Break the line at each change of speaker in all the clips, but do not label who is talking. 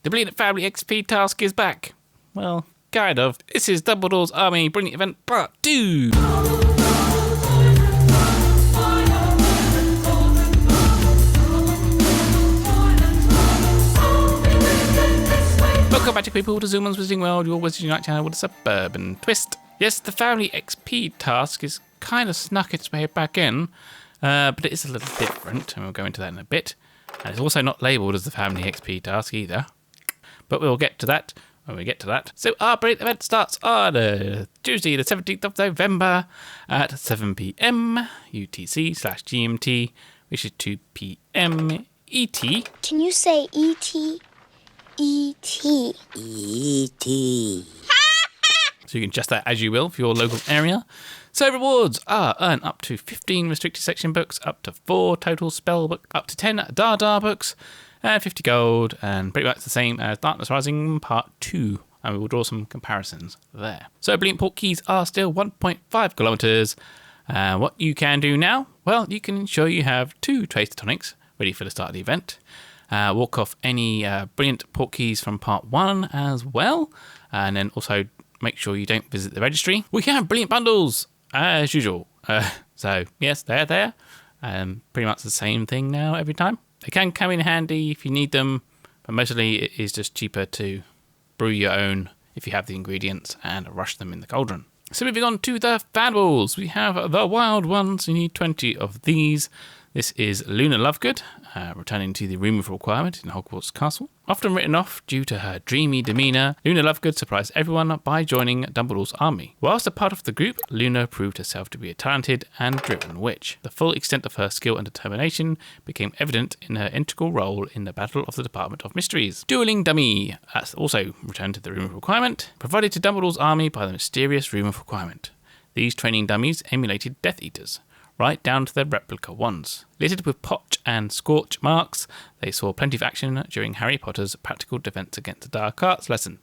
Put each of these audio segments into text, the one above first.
The Brilliant Family XP task is back. Well, kind of. This is Dumbledore's Army Brilliant Event Part 2. Welcome, magic people, to Zealman's Wizarding World, your Wizarding Night channel with a suburban twist. Yes, the Family XP task is kind of snuck its way back in, but it is a little different, and we'll go into that in a bit. And it's also not labelled as the Family XP task either, but we'll get to that when we get to that. So our brilliant event starts on Tuesday the 17th of November at 7 PM UTC/GMT, which is 2 PM ET.
Can you say ET? E.T.
E.T.
So you can adjust that as you will for your local area. So rewards are earn up to 15 restricted section books, up to 4 total spell books, up to 10 Dada books, and 50 gold, and pretty much the same as Darkness Rising Part 2. And we will draw some comparisons there. So Brilliant Port keys are still 1.5 kilometers. What you can do now, well, you can ensure you have 2 trace tonics ready for the start of the event. Walk off any Brilliant Port keys from Part 1 as well, and then also make sure you don't visit the registry. We have Brilliant Bundles, as usual. So, yes, they're there. Pretty much the same thing now every time. They can come in handy if you need them, but mostly it is just cheaper to brew your own if you have the ingredients and rush them in the cauldron. So moving on to the Foundables, we have the Wild Ones. You need 20 of these. This is Luna Lovegood, returning to the room of requirement in Hogwarts Castle. Often written off due to her dreamy demeanour, Luna Lovegood surprised everyone by joining Dumbledore's army. Whilst a part of the group, Luna proved herself to be a talented and driven witch. The full extent of her skill and determination became evident in her integral role in the Battle of the Department of Mysteries. Dueling Dummy, that's also returned to the room of requirement, provided to Dumbledore's army by the mysterious room of requirement. These training dummies emulated Death Eaters, right down to their replica ones. Littered with potch and scorch marks, they saw plenty of action during Harry Potter's practical defense against the dark arts lesson.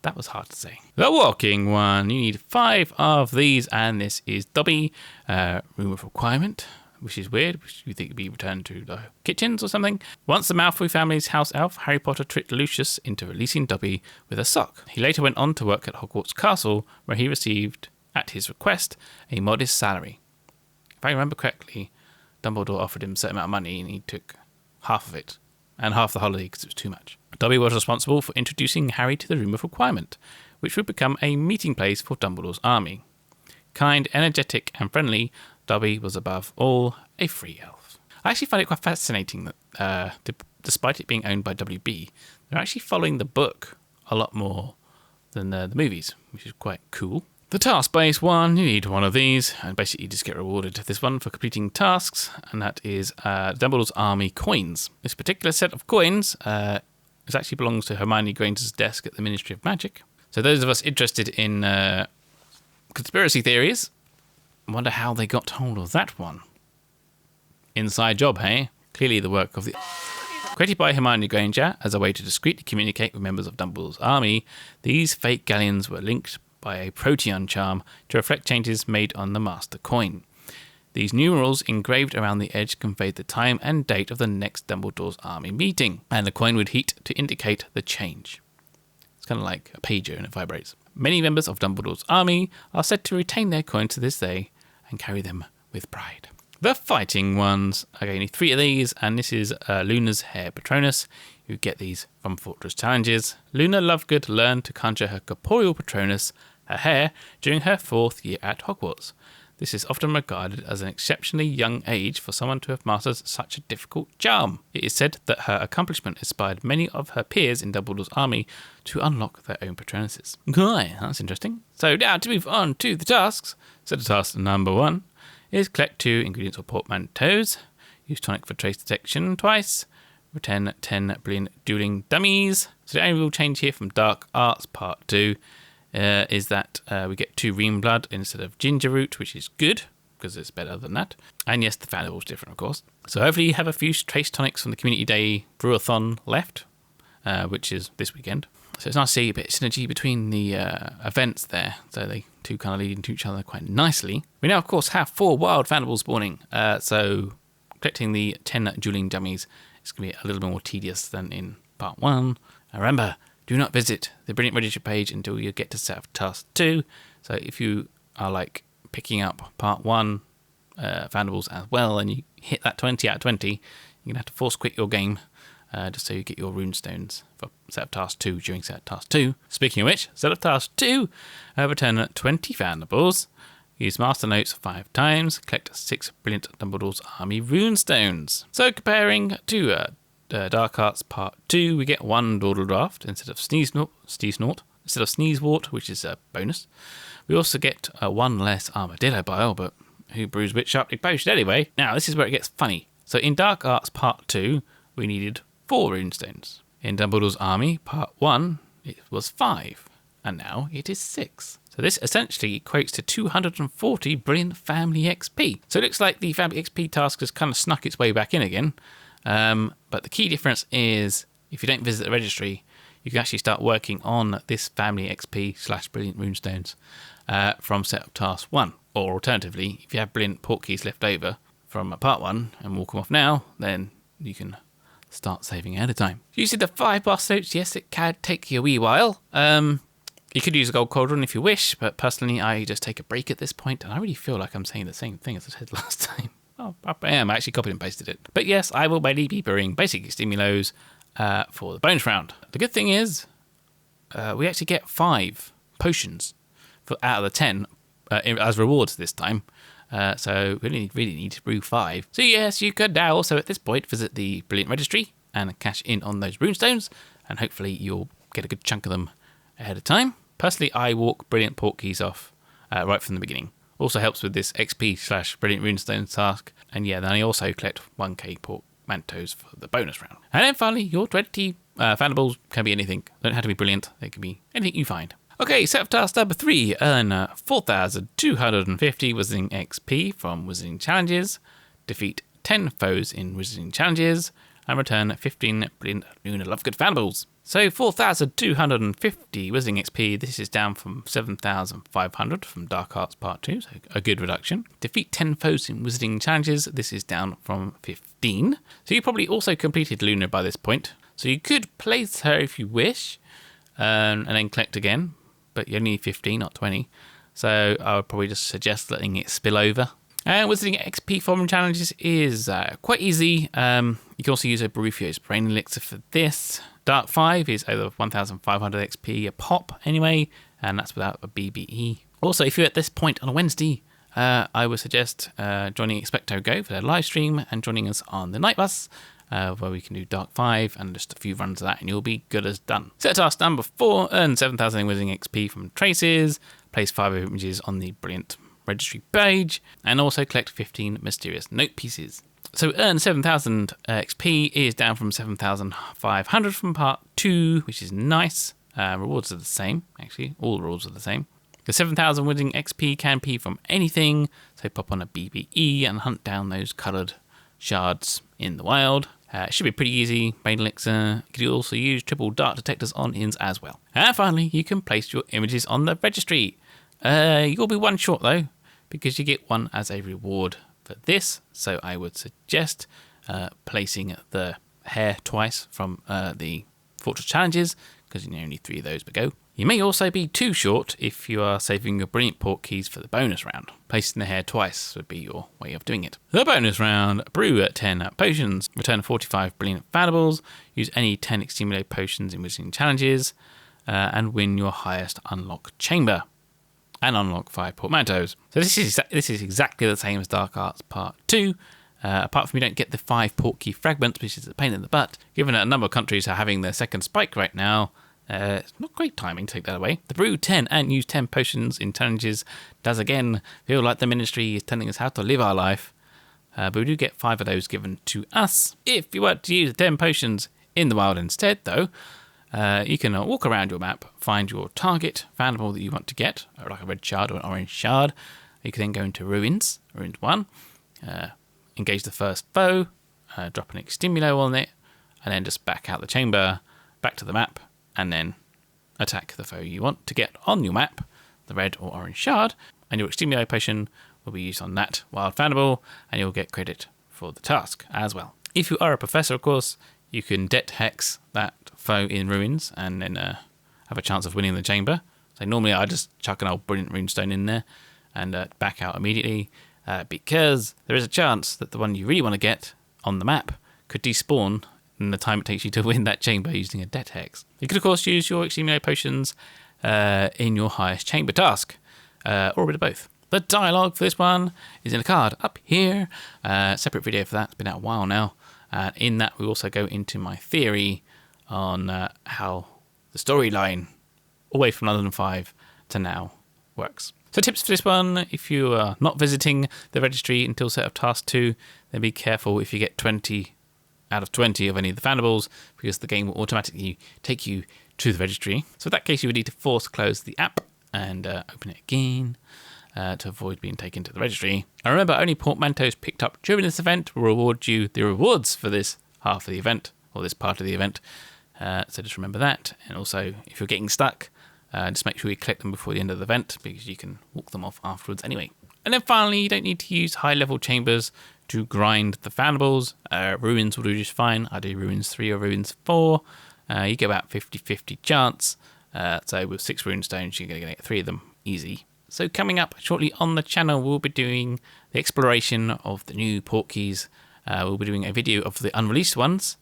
That was hard to say. The walking one. You need 5 of these, and this is Dobby, room of requirement, which is weird, which you think would be returned to the kitchens or something. Once the Malfoy family's house elf, Harry Potter tricked Lucius into releasing Dobby with a sock. He later went on to work at Hogwarts Castle, where he received, at his request, a modest salary. If I remember correctly, Dumbledore offered him a certain amount of money and he took half of it, and half the holiday because it was too much. Dobby was responsible for introducing Harry to the Room of Requirement, which would become a meeting place for Dumbledore's army. Kind, energetic and friendly, Dobby was above all a free elf. I actually find it quite fascinating that despite it being owned by WB, they're actually following the book a lot more than the movies, which is quite cool. The task-based one, you need 1 of these, and basically you just get rewarded this one for completing tasks, and that is Dumbledore's Army coins. This particular set of coins actually belongs to Hermione Granger's desk at the Ministry of Magic. So those of us interested in conspiracy theories, wonder how they got hold of that one. Inside job, hey? Clearly the work of the... Created by Hermione Granger as a way to discreetly communicate with members of Dumbledore's army, these fake galleons were linked by a protean charm to reflect changes made on the master coin. These numerals engraved around the edge conveyed the time and date of the next Dumbledore's army meeting, and the coin would heat to indicate the change. It's kind of like a pager and it vibrates. Many members of Dumbledore's army are said to retain their coins to this day and carry them with pride. The fighting ones. Okay, you need 3 of these, and this is Luna's Hair Patronus. You get these from Fortress Challenges. Luna Lovegood learned to conjure her corporeal Patronus, her hair, during her 4th year at Hogwarts. This is often regarded as an exceptionally young age for someone to have mastered such a difficult charm. It is said that her accomplishment inspired many of her peers in Dumbledore's army to unlock their own Patronuses. Okay, that's interesting. So now to move on to the tasks. So the task number 1 is collect 2 ingredients or portmanteaus, use tonic for trace detection twice, return 10 brilliant dueling dummies. So the only real change here from Dark Arts Part 2 is that we get 2 Ream Blood instead of Ginger Root, which is good, because it's better than that. And yes, the Foundable's different, of course. So hopefully you have a few trace tonics from the Community Day Brewathon left, which is this weekend. So it's nice to see a bit of synergy between the events there. So they 2 kind of lead into each other quite nicely. We now, of course, have 4 wild Foundables spawning. So collecting the 10 dueling dummies is going to be a little bit more tedious than in Part 1. And remember, do not visit the Brilliant Registry page until you get to set up task 2. So if you are like picking up part 1 Foundables as well, and you hit that 20 out of 20, you're going to have to force quit your game just so you get your runestones for set up task 2 during set up task 2. Speaking of which, set up task 2, return 20 Foundables, use Master Notes 5 times, collect 6 Brilliant Dumbledore's Army runestones. So comparing to Dark Arts Part 2, we get 1 Dawdle Draft instead of Sneezenort, instead of Sneezewort, which is a bonus. We also get 1 less Armadillo Bile, but who brews which sharply potion anyway? Now, this is where it gets funny. So in Dark Arts Part 2, we needed 4 runestones. In Dumbledore's Army Part 1, it was 5, and now it is 6. So this essentially equates to 240 Brilliant Family XP. So it looks like the Family XP task has kind of snuck its way back in again. But the key difference is, if you don't visit the registry, you can actually start working on this Family XP / Brilliant Runestones from setup task 1. Or alternatively, if you have Brilliant Portkeys left over from part 1 and walk them off now, then you can start saving ahead of time. Using the 5 boss notes, yes, it can take you a wee while. You could use a gold cauldron if you wish, but personally, I just take a break at this point, and I really feel like I'm saying the same thing as I said last time. Oh, I am. I actually copied and pasted it. But yes, I will mainly be brewing basic stimulos for the bonus round. The good thing is, we actually get 5 potions out of the 10 as rewards this time. So we really need to brew 5. So yes, you could now also at this point visit the Brilliant Registry and cash in on those runestones, and hopefully you'll get a good chunk of them ahead of time. Personally, I walk Brilliant Portkeys off right from the beginning. Also helps with this XP / Brilliant Runestone task. And yeah, then I also collect 1k portmanteaus for the bonus round. And then finally, your 20 Foundables can be anything. Don't have to be brilliant. They can be anything you find. Okay, set up task number 3. Earn 4,250 Wizarding XP from Wizarding Challenges. Defeat 10 foes in Wizarding Challenges. And return 15 Brilliant Lunar Lovegood Foundables. So 4,250 Wizarding XP, this is down from 7,500 from Dark Arts Part 2, so a good reduction. Defeat 10 foes in Wizarding Challenges, this is down from 15. So you probably also completed Luna by this point. So you could place her if you wish, and then collect again, but you only need 15, not 20. So I would probably just suggest letting it spill over. And Wizarding XP from challenges is quite easy. You can also use a Barufio's Brain Elixir for this. Dark 5 is over 1,500 XP a pop anyway, and that's without a BBE. Also, if you're at this point on a Wednesday, I would suggest joining Expecto Go for their live stream and joining us on the night bus, where we can do Dark 5 and just a few runs of that, and you'll be good as done. Set task number 4, earn 7,000 Wizarding XP from traces, place 5 images on the Brilliant Registry page, and also collect 15 mysterious note pieces. So earn 7,000 XP is down from 7,500 from part 2, which is nice. Rewards are the same, actually. All the rewards are the same. The 7,000 Wizarding XP can be from anything, so pop on a BBE and hunt down those coloured shards in the wild. It should be pretty easy. Brain Elixir. You could also use triple dart detectors on inns as well. And finally, you can place your images on the registry. You'll be one short though, because you get one as a reward for this. So I would suggest placing the hair twice from the Fortress Challenges, because you only 3 of those to go. You may also be too short if you are saving your Brilliant Portkeys for the bonus round. Placing the hair twice would be your way of doing it. The bonus round, brew 10 potions, return 45 Brilliant Foundables, use any 10 Extenuate potions in Wizarding Challenges, and win your highest unlock chamber. And unlock 5 portmanteaus. So this is exactly the same as Dark Arts Part 2, apart from you don't get the 5 portkey fragments, which is a pain in the butt. Given that a number of countries are having their second spike right now, it's not great timing to take that away. The brew 10 and use 10 potions in challenges does again feel like the ministry is telling us how to live our life, but we do get 5 of those given to us. If you were to use 10 potions in the wild instead, though, you can walk around your map, find your target Foundable that you want to get, like a red shard or an orange shard. You can then go into Ruins 1, engage the first foe, drop an Extemulo on it, and then just back out the chamber, back to the map, and then attack the foe you want to get on your map, the red or orange shard, and your Extemulo potion will be used on that wild Foundable, and you'll get credit for the task as well. If you are a professor, of course, you can det hex that foe in ruins and then have a chance of winning the chamber. So normally I just chuck an old brilliant runestone in there and back out immediately because there is a chance that the one you really want to get on the map could despawn in the time it takes you to win that chamber using a det hex. You could of course use your extreme potions in your highest chamber task, or a bit of both. The dialogue for this one is in a card up here. Separate video for that. It's been out a while now. And in that, we also go into my theory on how the storyline, all the way from London 5 to now, works. So tips for this one: if you are not visiting the registry until set of task 2, then be careful if you get 20 out of 20 of any of the Foundables, because the game will automatically take you to the registry. So in that case, you would need to force close the app and open it again to avoid being taken to the registry. And remember, only portmanteaus picked up during this event will reward you the rewards for this half of the event, or this part of the event. So just remember that. And also, if you're getting stuck, just make sure you collect them before the end of the event, because you can walk them off afterwards anyway. And then finally, you don't need to use high-level chambers to grind the Foundables. Ruins will do just fine. I do Ruins 3 or Ruins 4. You get about 50-50 chance. So with 6 runestones, you're going to get 3 of them easy. So coming up shortly on the channel, we'll be doing the exploration of the new portkeys. We'll be doing a video of the unreleased ones.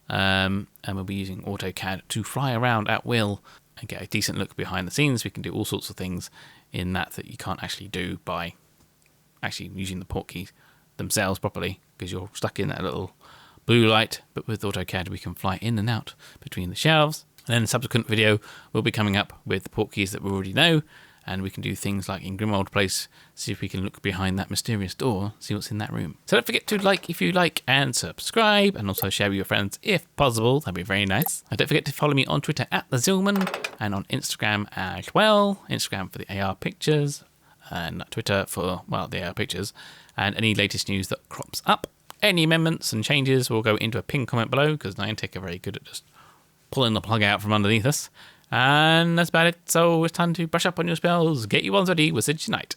And we'll be using AutoCAD to fly around at will and get a decent look behind the scenes. We can do all sorts of things in that you can't actually do by actually using the portkeys themselves properly, because you're stuck in that little blue light. But with AutoCAD, we can fly in and out between the shelves. And then a subsequent video will be coming up with the portkeys that we already know, and we can do things like in Grimmauld Place, see if we can look behind that mysterious door, see what's in that room. So don't forget to like if you like, and subscribe, and also share with your friends if possible. That'd be very nice. And don't forget to follow me on Twitter at the Zealman, and on Instagram as well. Instagram for the AR pictures, and Twitter for, well, the AR pictures, and any latest news that crops up. Any amendments and changes will go into a pinned comment below, because Niantic are very good at just pulling the plug out from underneath us. And that's about it. So it's time to brush up on your spells, get your ones ready, we'll see you tonight.